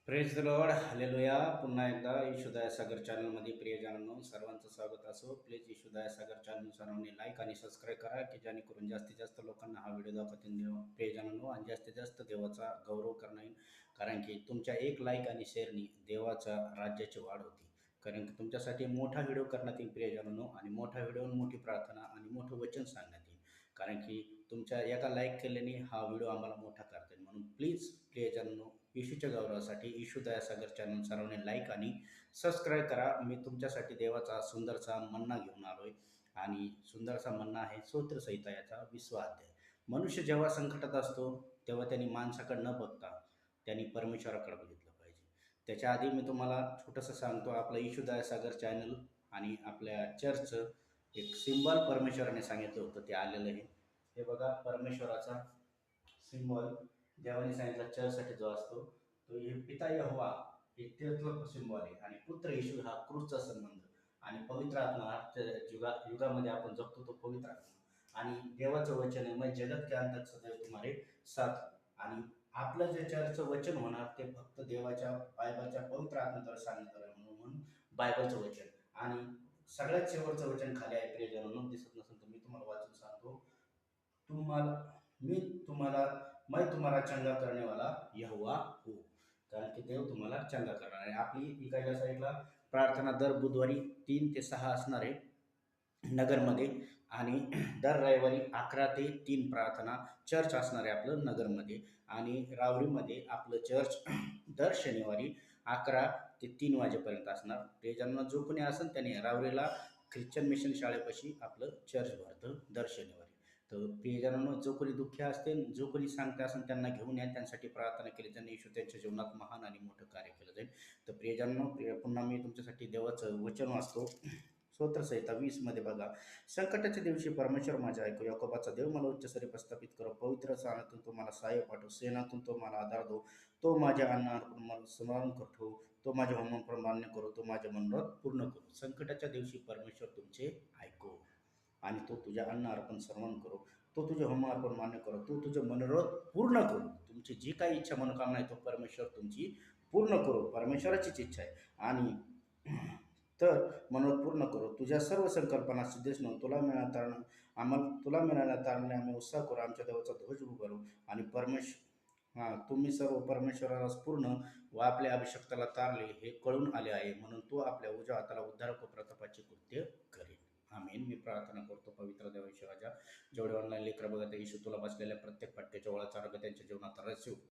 Praise the Lord hallelujah. पुन्हा एकदा यशोदाया सागर चॅनलमध्ये प्रियजनांनो सर्वांचं स्वागत असो. प्लीज यशोदाया सागर चॅनल सर्वांनी लाईक आणि सबस्क्राईब करा की जेणेकरून जास्तीत जास्त लोकांना हा व्हिडिओ दाखवतील प्रियजनांनो आणि जास्तीत जास्त देवाचा गौरव करता येईल. कारण की तुमच्या एक लाईक आणि शेअरनी देवाच्या राज्याची वाढ होती. कारण की तुमच्यासाठी मोठा व्हिडिओ करण्यात येईल प्रियजनांनो आणि मोठा व्हिडिओ मोठी प्रार्थना आणि मोठं वचन सांगण्यात येईल. कारण की तुमच्या एका लाईक केल्याने हा व्हिडिओ आम्हाला मोठा करता येईल. म्हणून प्लीज प्रियजनांनो येशूच्या गौरवासाठी येशू दयासागर चॅनल सर्वांनी लाईक आणि सबस्क्राईब करा. मी तुमच्यासाठी देवाचा सुंदरसा मन्ना घेऊन आलोय आणि सुंदरसा मन्ना आहे स्तोत्रसंहिता याचा 20वा अध्याय. मनुष्य जेव्हा संकटात असतो तेव्हा त्यांनी माणसाकडे न बघता त्यांनी परमेश्वराकडे बघितलं पाहिजे. त्याच्या आधी मी तुम्हाला छोटंसं सांगतो, आपलं येशू दयासागर चॅनल आणि आपल्या चर्चचं एक सिंबल परमेश्वराने सांगितलं होतं ते आलेलं आहे. हे बघा परमेश्वराचा सिंबॉल देवाने सांगितला चर्चसाठी जो असतो तो हे पिता यहोवा हे त्यातलं सिंबॉल आहे आणि पुत्र येशू हा क्रूसचा संबंध आणि पवित्र आत्मा हा युगामध्ये आपण जगतो तो पवित्र आत्मा आणि देवाचं वचन आहे मग जगत के अंतक सदैव तुम्हारे साथ. आणि आपलं जे चर्चचं वचन होणार ते फक्त देवाच्या बायबलच्या पवित्र आत्म्याद्वारे सांगण्यात आलं म्हणून बायबलचं वचन. आणि सगळ्यात शेवटचं वचन खाली आहे प्रियजनांनो, दिसत नसेल तर मी तुम्हाला वाचून सांगतो. तुम्हाला मी तुम्हाला मैं तुम्हाला चंगा करने वाला यहोवा हूँ. कारण की देव तुम्हाला चंगा करणार आहे. आपली इकडल्या साईडला प्रार्थना दर बुधवारी 3 ते 6 असणार आहे नगरमध्ये आणि दर रविवारी 11 ते 3 प्रार्थना चर्च असणार आहे आपलं नगरमध्ये. आणि रावरीमध्ये आपलं चर्च दर शनिवारी 11 ते 3 वाजेपर्यंत असणार. ते ज्यांना जो कोणी असेल त्याने रावरीला ख्रिश्चन मिशन शाळेपाशी आपलं चर्च भरतं दर शनिवारी. तर प्रियजनांनो, जो कोणी दुःखी असतील, जो कोणी सांगते असेल त्यांना घेऊन या, त्यांसाठी प्रार्थना केली त्यांनी येशू त्यांच्या जीवनात महान आणि मोठं कार्य केलं जाईल. तर प्रियजनांनो, पुन्हा मी तुमच्यासाठी देवाचं वचन वाचतो. स्तोत्रसंहिता 20 बघा. संकटाच्या दिवशी परमेश्वर माझ्या ऐकू, याकोबाचा देव मला उच्च स्तरी प्रस्थापित करो. पवित्र स्थानातून तो मला सहाय्य पाठव. सेनातून तो मला आधार दो. तो माझ्या अन्नार्पण मला स्मरण करतो. तो माझ्या होमार्पण मान्य करो. तो माझ्या मनोरथ पूर्ण करो. संकटाच्या दिवशी परमेश्वर तुमचे ऐको आणि तो तुझ्या अन्न अर्पण सर्वण करो. तो तुझे होम अर्पण मान्य करो. तो तुझे मनोरथ पूर्ण करो. तुमची जी काही इच्छा मनोकामना आहे तो परमेश्वर तुमची पूर्ण करो. परमेश्वराचीच इच्छा आहे. आणि तर मनोरथ पूर्ण करो. तुझ्या सर्व संकल्पना सिद्धेश न तुला मिळाल्या कारणाने आम्ही उत्साह करू. आमच्या देवाचा ध्वज उभारू आणि तुम्ही सर्व परमेश्वराला पूर्ण व आपल्या अभिषक्ताला तारले हे कळून आले आहे. म्हणून तो आपल्या उजव्या हाताला उद्धारक व प्रतापाचे कृत्य करेल. आमेन. मी प्रार्थना करतो. पवित्र देव राजा, जेवढे ऑनलाईन लेकरं बघत येशू तुला बसलेल्या प्रत्येक पट्ट्याच्या ओळाचा आरोग्य त्यांच्या जीवनात रचू